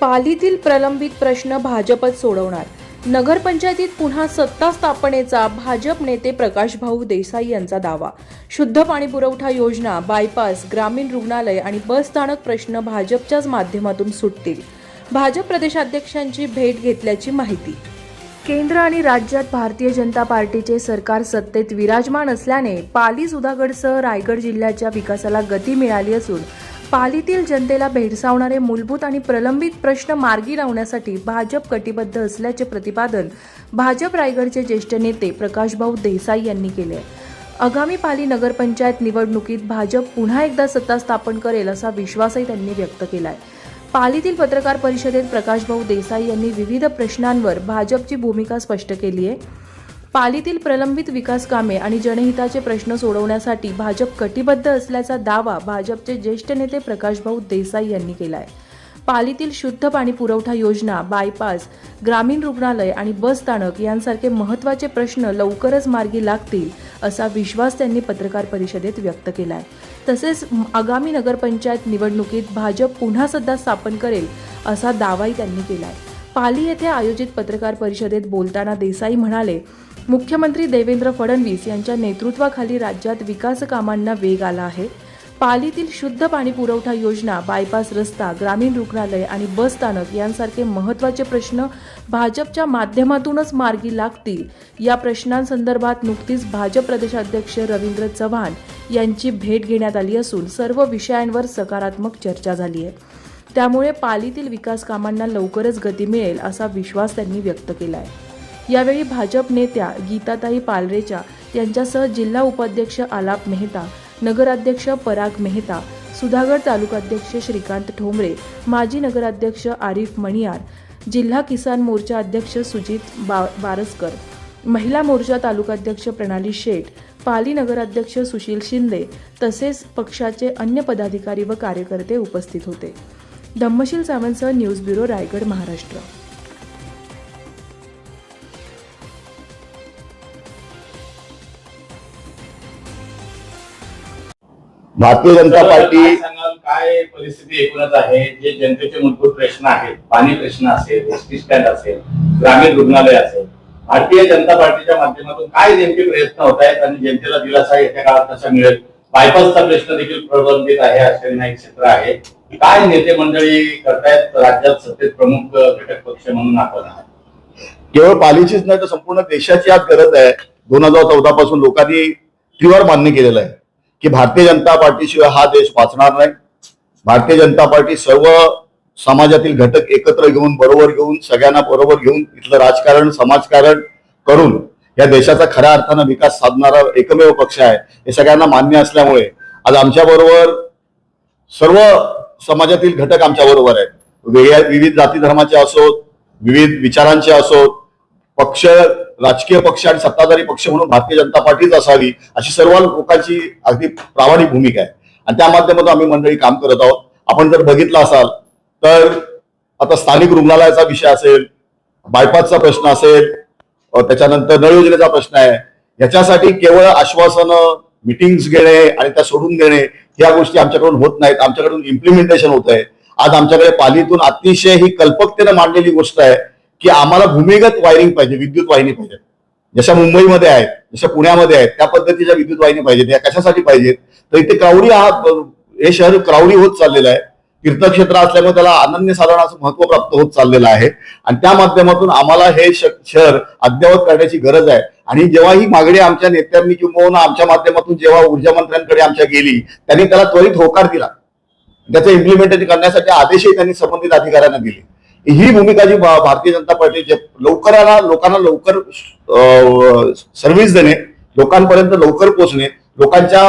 पालीतील प्रलंबित प्रश्न भाजपच सोडवणार. नगरपंचायतीत पुन्हा सत्ता स्थापनेचा भाजप नेते प्रकाशभाऊ देसाई यांचा दावा. शुद्ध पाणी पुरवठा योजना, बायपास, ग्रामीण रुग्णालय आणि बस स्थानक प्रश्न भाजपच्याच माध्यमातून सुटतील. भाजप प्रदेशाध्यक्षांची भेट घेतल्याची माहिती. केंद्र आणि राज्यात भारतीय जनता पार्टीचे सरकार सत्तेत विराजमान असल्याने पाली, सुधागडसह रायगड जिल्ह्याच्या विकासाला गती मिळाली असून पालीतील जनतेला भेडसावणारे मूलभूत आणि प्रलंबित प्रश्न मार्गी लावण्यासाठी भाजप कटिबद्ध असल्याचे प्रतिपादन भाजप रायगडचे ज्येष्ठ नेते प्रकाशभाऊ देसाई यांनी केले. आगामी पाली नगरपंचायत निवडणुकीत भाजप पुन्हा एकदा सत्ता स्थापन करेल असा विश्वासही त्यांनी व्यक्त केलाय. पालीतील पत्रकार परिषदेत प्रकाशभाऊ देसाई यांनी विविध प्रश्नांवर भाजपची भूमिका स्पष्ट केली आहे. पालीतील प्रलंबित विकास कामे आणि जनहिताचे प्रश्न सोडवण्यासाठी भाजप कटिबद्ध असल्याचा दावा भाजपचे ज्येष्ठ नेते प्रकाशभाऊ देसाई यांनी केलाय. पालीतील शुद्ध पाणी पुरवठा योजना, बायपास, ग्रामीण रुग्णालय आणि बस स्थानक यांसारखे महत्त्वाचे प्रश्न लवकरच मार्गी लागतील असा विश्वास त्यांनी पत्रकार परिषदेत व्यक्त केलाय. तसेच आगामी नगरपंचायत निवडणुकीत भाजप पुन्हा सत्ता स्थापन करेल असा दावाही त्यांनी केलाय. पाली येथे आयोजित पत्रकार परिषदेत बोलताना देसाई म्हणाले, मुख्यमंत्री देवेंद्र फडणवीस यांच्या नेतृत्वाखाली राज्यात विकास कामांना वेग आला आहे. पालीतील शुद्ध पाणी पुरवठा योजना, बायपास रस्ता, ग्रामीण रुग्णालय आणि बस स्थानक यांसारखे महत्त्वाचे प्रश्न भाजपच्या माध्यमातूनच मार्गी लागतील. या प्रश्नांसंदर्भात नुकतीच भाजप प्रदेशाध्यक्ष रवींद्र चव्हाण यांची भेट घेण्यात आली असून सर्व विषयांवर सकारात्मक चर्चा झाली आहे. त्यामुळे पालीतील विकास कामांना लवकरच गती मिळेल असा विश्वास त्यांनी व्यक्त केला आहे. यावेळी भाजप नेत्या गीताताई पालरेचा यांच्यासह जिल्हा उपाध्यक्ष आलाप मेहता, नगराध्यक्ष पराग मेहता, सुधागड तालुकाध्यक्ष श्रीकांत ठोंबरे, माजी नगराध्यक्ष आरिफ मणियार, जिल्हा किसान मोर्चा अध्यक्ष सुजित बारसकर, महिला मोर्चा तालुकाध्यक्ष प्रणाली शेठ, पाली नगराध्यक्ष सुशील शिंदे तसेच पक्षाचे अन्य पदाधिकारी व कार्यकर्ते उपस्थित होते. धम्मशील सावंतसह news bureau, Raigad, Maharashtra. Bharatiya Janata party काय परिस्थिती एकूणच आहे. जे जनतेचे मूलभूत प्रश्न आहेत, पाणी प्रश्न असेल, एसटी स्टँड असेल, ग्रामीण रुग्णालय असेल, भारतीय जनता पार्टीच्या माध्यमातून काय नेमके प्रयत्न होत आहेत आणि जनतेला दिलासा येत्या काळात कसा मिळेल. बायपासचा प्रश्न देखील प्रलंबित आहे, असे क्षेत्र आहे. काय नेते मंडळी करतायत राज्यात सत्तेत प्रमुख घटक पक्ष म्हणून आपण आहात. केवळ पालीचीच नाही तर संपूर्ण देशाची आज गरज आहे. 2014 पासून लोकांनी त्रिवार मान्य केलेलं आहे की भारतीय जनता पार्टीशिवाय हा देश वाचणार नाही. भारतीय जनता पार्टी सर्व समाजातील घटक एकत्र घेऊन, बरोबर घेऊन, सगळ्यांना बरोबर घेऊन इथलं राजकारण, समाजकारण करून या देशाचा खऱ्या अर्थानं विकास साधणारा एकमेव पक्ष आहे. हे सगळ्यांना मान्य असल्यामुळे आज आमच्या बरोबर सर्व समाजातील घटक आमच्या बरोबर आहेत. विविध जाती धर्माचे असोत, विविध विचारांचे असोत, पक्ष, राजकीय पक्ष आणि सत्ताधारी पक्ष म्हणून भारतीय जनता पार्टीच असावी अशी सर्व लोकांची अगदी प्रामाणिक भूमिका आहे आणि त्या माध्यमातून आम्ही मंडळी काम करत आहोत. आपण जर बघितलं असाल तर आता स्थानिक रुग्णालयाचा विषय असेल, बायपासचा प्रश्न असेल, त्याच्यानंतर नळ योजनेचा प्रश्न आहे. याच्यासाठी केवळ आश्वासनं, मिटिंग्स घेणे आणि त्या सोडून देणे या गोष्टी आमच्याकडून होत नाहीत. आमच्याकडून इम्प्लिमेंटेशन होत आहे. आज आमच्याकडे पालीतून अतिशय ही कल्पकतेनं मांडलेली गोष्ट आहे की आम्हाला भूमिगत वायरिंग पाहिजे, विद्युत वाहिनी पाहिजे. जशा मुंबईमध्ये आहेत, जशा पुण्यामध्ये आहेत, त्या पद्धतीच्या विद्युत वाहिनी पाहिजेत. या कशासाठी पाहिजेत तर इथे क्राऊडी हे शहर क्राऊडी होत चाललेलं आहे. तीर्थक्षेत्र असल्यामुळे त्याला अनन्यसाधारण असं महत्व प्राप्त होत चाललेलं आहे आणि त्या माध्यमातून आम्हाला हे शहर अद्ययावत करण्याची गरज आहे. आणि जेव्हा ही मागणी आमच्या नेत्यांनी किंवा आमच्या माध्यमातून जेव्हा ऊर्जा मंत्र्यांकडे आमच्या गेली, त्यांनी त्याला त्वरित होकार दिला. त्याचं इम्प्लिमेंटेशन करण्यासाठी आदेशही त्यांनी संबंधित अधिकाऱ्यांना दिले. ही भूमिका जी भारतीय जनता पार्टीचे लोकांना लवकर सर्व्हिस देणे, लोकांपर्यंत लवकर पोहोचणे, लोकांच्या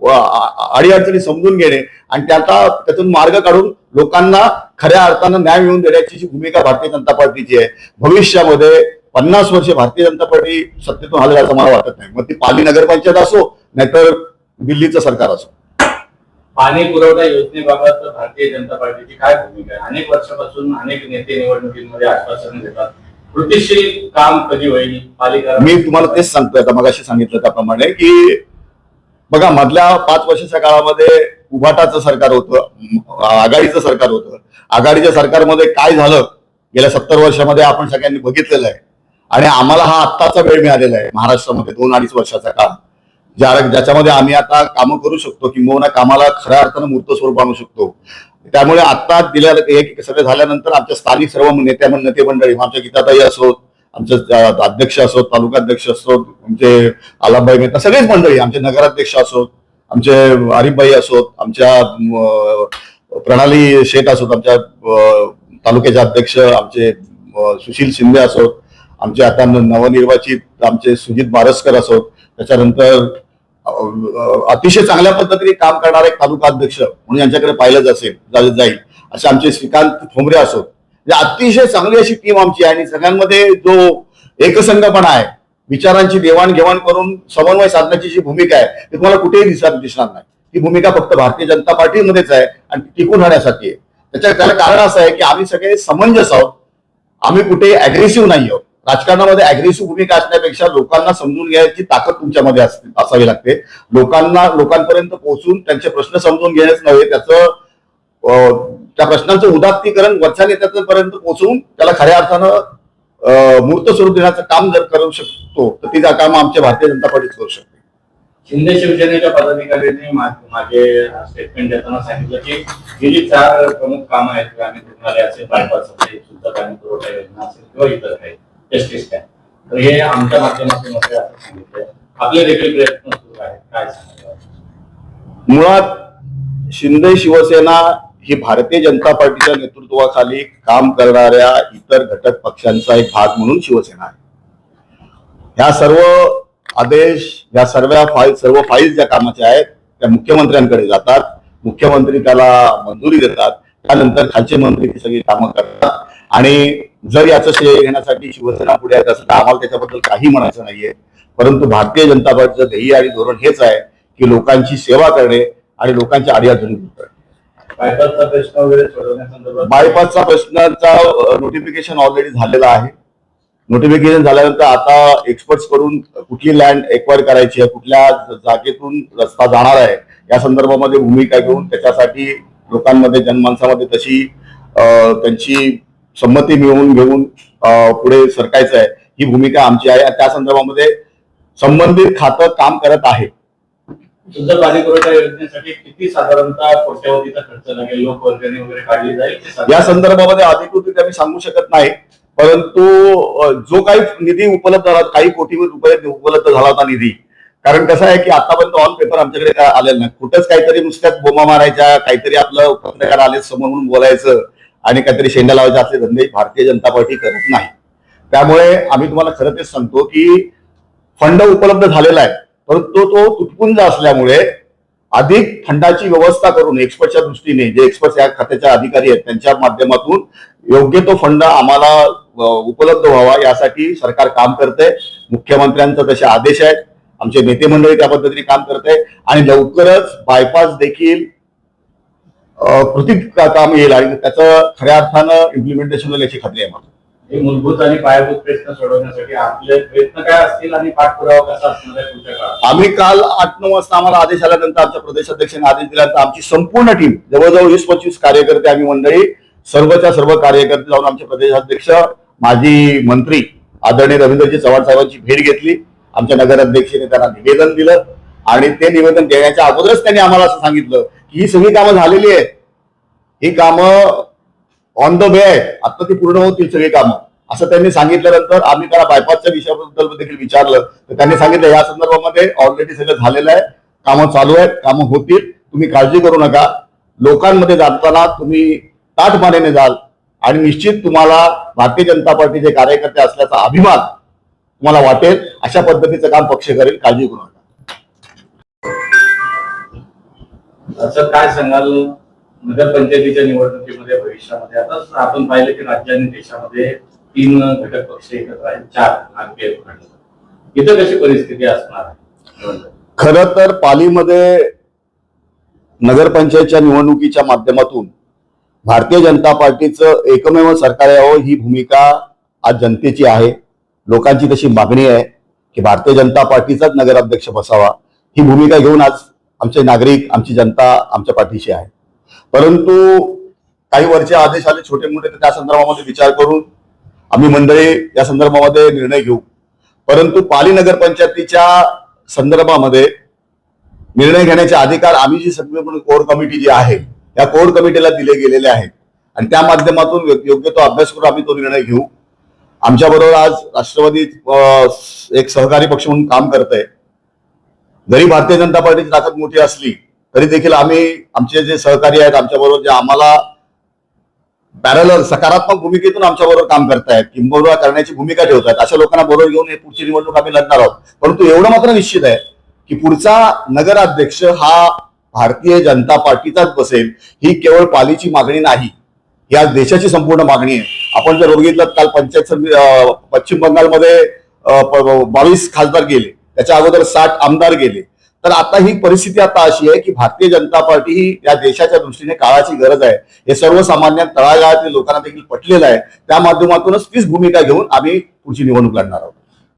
अडीअडचणी समजून घेणे आणि त्यातून मार्ग काढून लोकांना खऱ्या अर्थानं न्याय मिळवून देण्याची जी भूमिका भारतीय जनता पार्टीची आहे. भविष्यामध्ये 50 वर्षे भारतीय जनता पार्टी सत्तेतून हलवेल असं मला वाटत नाही. मग ती पाली नगरपंचायत असो नाहीतर दिल्लीचं सरकार असो. पाणी पुरवठा योजनेबाबत भारतीय जनता पार्टीची काय भूमिका आहे. अनेक वर्षापासून अनेक नेते निवडणुकीमध्ये आश्वासन देतात. कृतीशील काम कधी होईल पालिका. मी तुम्हाला तेच सांगतोय, आता मगाशी सांगितलं त्याप्रमाणे की बघा मधल्या 5 वर्षाच्या काळामध्ये उभाटाचं सरकार होतं, आघाडीचं सरकार होतं आघाडीच्या सरकारमध्ये काय झालं गेल्या 70 वर्षामध्ये आपण सगळ्यांनी बघितलेलं आहे. आणि आम्हाला हा आत्ताचा वेळ मिळालेला आहे महाराष्ट्रामध्ये 2-2.5 वर्षाचा काळ, ज्याच्यामध्ये आम्ही आता कामं करू शकतो, किंबहुना कामाला खऱ्या अर्थानं मूर्त स्वरूप आणू शकतो. त्यामुळे आता दिल्या हे सगळं झाल्यानंतर आमच्या स्थानिक सर्व नेते मंडळी, आमच्या गीताताई असोत, आमचे अध्यक्ष असोत, तालुकाध्यक्ष असोत, आमचे आलाभाई मेहता, सगळेच मंडळी, आमचे नगराध्यक्ष असोत, आमचे आरिफबाई असोत, आमच्या प्रणाली शेठ असोत, आमच्या तालुक्याचे अध्यक्ष आमचे सुशील शिंदे असोत, आमचे आता नवनिर्वाचित आमचे सुजित बारसकर असोत, त्याच्यानंतर अतिशय चांगल्या पद्धतीने काम करणारे एक तालुका अध्यक्ष म्हणून यांच्याकडे पाहिलं जाईल असे आमचे श्रीकांत ठोंबरे असोत. अतिशय चांगली अशी टीम आमची आहे आणि सगळ्यांमध्ये जो एकसंघपणा आहे, विचारांची देवाणघेवाण करून समन्वय साधण्याची जी भूमिका आहे ती तुम्हाला कुठेही दिसणार नाही. ती भूमिका फक्त भारतीय जनता पार्टीमध्येच आहे आणि ती टिकून राहण्यासाठी आहे. त्याला कारण असं आहे की आम्ही सगळे समंजस आहोत, आम्ही कुठे अग्रेसिव्ह नाही आहोत. राजकारणामध्ये अग्रेसिव्ह भूमिका असण्यापेक्षा लोकांना समजून घ्यायची ताकद तुमच्यामध्ये असावी लागते. लोकांपर्यंत पोहोचून त्यांचे प्रश्न समजून घेण्याच नव्हे, त्या प्रश्नांचं उदात्तीकरण वरच्या नेत्यांपर्यंत पोहोचवून त्याला खऱ्या अर्थानं मूर्त स्वरूप देण्याचं काम जर करू शकतो तर ती काम आमच्या भारतीय जनता पार्टीच करू शकते. शिंदे शिवसेनेच्या पदाधिकाऱ्यांनी मागे स्टेटमेंट देताना सांगितलं की गेली 4 प्रमुख कामं आहेत, ग्रामीण रुग्णालय असेल, बायपास असेल, शुद्ध पाणी पुरवठा योजना असेल किंवा इतर काही जस्टिस स्टँड, तर हे आमच्या माध्यमातून असं सांगितलंय. आपले देखील प्रयत्न सुरू आहेत, काय सांगायचं? मुळात शिंदे शिवसेना ही भारतीय जनता पार्टीच्या नेतृत्वाखाली काम करणाऱ्या इतर घटक पक्षांचा एक भाग म्हणून शिवसेना आहे. ह्या सर्व आदेश, या सर्व फाईल्स ज्या कामाच्या आहेत त्या मुख्यमंत्र्यांकडे जातात, मुख्यमंत्री त्याला मंजुरी देतात, त्यानंतर खालचे मंत्री ती सगळी कामं करतात. आणि जर याचं श्रेय घेण्यासाठी शिवसेना पुढे येत असेल तर आम्हाला त्याच्याबद्दल काही म्हणायचं नाहीये, परंतु भारतीय जनता पार्टीचं ध्येय आणि धोरण हेच आहे की लोकांची सेवा करणे आणि लोकांच्या अडीअडचणी दूर करणे. बायपासचा प्रश्न वगैरे सोडवण्यासंदर्भात बायपासचा प्रश्नाचा नोटिफिकेशन ऑलरेडी झालेला आहे. नोटिफिकेशन झाल्यानंतर आता एक्सपर्ट्स कडून कुठली लँड एक्वायर करायची आहे, कुठल्या जागेतून रस्ता जाणार आहे या संदर्भामध्ये भूमिका घेऊन त्याच्यासाठी लोकांमध्ये, जनमानसामध्ये तशी त्यांची संमती मिळवून घेऊन पुढे सरकायचं आहे, ही भूमिका आमची आहे. त्या संदर्भामध्ये संबंधित खातं काम करत आहे. शुद्ध पाणी पुरवठा योजनेसाठी किती साधारणतः कोट्यवधीचा खर्च लागेल, लोकवर्गणी वगैरे काढली जाईल या संदर्भामध्ये अधिकृत आम्ही सांगू शकत नाही, परंतु जो काही निधी उपलब्ध झाला, काही कोटी रुपये उपलब्ध झाला होता निधी. कारण कसं आहे की आतापर्यंत ऑन पेपर आमच्याकडे काय आलेलं नाही. कुठंच काहीतरी नुसत्याच बोमा मारायच्या, काहीतरी आपलं पत्रकार आले समोर म्हणून बोलायचं आणि काहीतरी शेंडा लावायचे असले धंदे भारतीय जनता पार्टी करत नाही. त्यामुळे आम्ही तुम्हाला खरं तेच सांगतो की फंड उपलब्ध झालेला आहे, परंतु तो तुटपुंज असल्यामुळे अधिक फंडाची व्यवस्था करून एक्सपर्टच्या दृष्टीने, जे एक्सपर्ट या खात्याच्या अधिकारी आहेत त्यांच्या माध्यमातून योग्य तो फंड आम्हाला उपलब्ध व्हावा यासाठी सरकार काम करतंय. मुख्यमंत्र्यांचे तसे आदेश आहेत, आमचे नेते मंडळी त्या पद्धतीने काम करतंय आणि लवकरच बायपास देखील कृतीत काम येईल आणि त्याचं खऱ्या अर्थानं इम्प्लिमेंटेशन होईल याची खात्री आहे मला. हे मूलभूत आणि पायाभूत प्रश्न सोडवण्यासाठी आपले प्रयत्न काय असतील आणि पाठपुरावा कसा असणार आहे पुढच्या काळात? आम्ही काल 8-9 वाजता आम्हाला आदेश आल्यानंतर, आमच्या प्रदेशाध्यक्षांनी आदेश दिल्यानंतर आमची संपूर्ण टीम, जवळजवळ 20-25 कार्यकर्ते आम्ही मंडळी, सर्वच्या सर्व कार्यकर्ते जाऊन आमचे प्रदेशाध्यक्ष, माजी मंत्री आदरणीय रवींद्रजी चव्हाण साहेबांची भेट घेतली. आमच्या नगराध्यक्षांनी त्यांना निवेदन दिलं आणि ते निवेदन देण्याच्या अगोदरच त्यांनी आम्हाला असं सांगितलं की ही सगळी कामं झालेली आहेत, ही कामं ऑन द वे आहे, आता ती पूर्ण होतील सगळी कामं, असं त्यांनी सांगितल्यानंतर आम्ही त्याला बायपासच्या विषयाबद्दल देखील विचारलं तर त्यांनी सांगितलं या संदर्भामध्ये ऑलरेडी सगळं झालेलं आहे, कामं चालू आहेत, कामं होतील, तुम्ही काळजी करू नका. लोकांमध्ये जाताना तुम्ही ताठमानेने जाल आणि निश्चित तुम्हाला भारतीय जनता पार्टीचे कार्यकर्ते असल्याचा अभिमान तुम्हाला वाटेल. अशा पद्धतीचं काम पक्ष करेल, काळजी करू नका. असं काय सांगाल नगरपंचायतीच्या निवडणुकीमध्ये भविष्यामध्ये? आता आपण पाहिलं की राज्य आणि देशामध्ये 3 घटक पक्ष एकत्र आहेत, 4 आरपीआय इथं कशी परिस्थिती असणार आहे? खरं तर पालीमध्ये नगरपंचायतच्या निवडणुकीच्या माध्यमातून भारतीय जनता पार्टीचं एकमेव सरकार यावं ही भूमिका आज जनतेची आहे. लोकांची तशी मागणी आहे की भारतीय जनता पार्टीचाच नगराध्यक्ष बसावा. ही भूमिका घेऊन आज आमचे नागरिक, आमची जनता आमच्या पाठीशी आहे. परंतु काही वरचे आदेश आले छोटे मोठे, तर त्या संदर्भामध्ये विचार करून आम्ही मंडळी या संदर्भामध्ये निर्णय घेऊ. परंतु पाली नगरपंचायतीच्या संदर्भामध्ये निर्णय घेण्याचे अधिकार आम्ही जी सगळी कोर कमिटी जी आहे या कोर कमिटीला दिले गेलेले आहेत आणि त्या माध्यमातून योग्य तो अभ्यास करून आम्ही तो निर्णय घेऊ. आमच्या बरोबर आज राष्ट्रवादी एक सहकारी पक्ष म्हणून काम करत आहे. जरी भारतीय जनता पार्टीची ताकद मोठी असली तरी देखील आम्ही आमचे जे सहकारी आहेत आमच्या बरोबर जे आम्हाला पॅरलल सकारात्मक भूमिकेतून आमच्या बरोबर काम करतायत, किंबहुना करण्याची भूमिका ठेवतायत, अशा लोकांना बरोबर घेऊन हे पुढची निवडणूक आम्ही लढणार आहोत. परंतु एवढं मात्र निश्चित आहे की पुढचा नगराध्यक्ष हा भारतीय जनता पार्टीचाच बसेल. ही केवळ पालीची मागणी नाही, या देशाची संपूर्ण मागणी आहे. आपण जर बघितलं काल पश्चिम बंगालमध्ये 22 खासदार गेले, त्याच्या अगोदर 60 आमदार गेले. तर आता ही परिस्थिती आता अशी आहे की भारतीय जनता पार्टी ही या देशाच्या दृष्टीने काळाची गरज आहे. हे सर्वसामान्य तळागाळातील लोकांना देखील पटलेलं आहे. त्या माध्यमातूनच तीच भूमिका घेऊन आम्ही पुढची निवडणूक लढणार आहोत.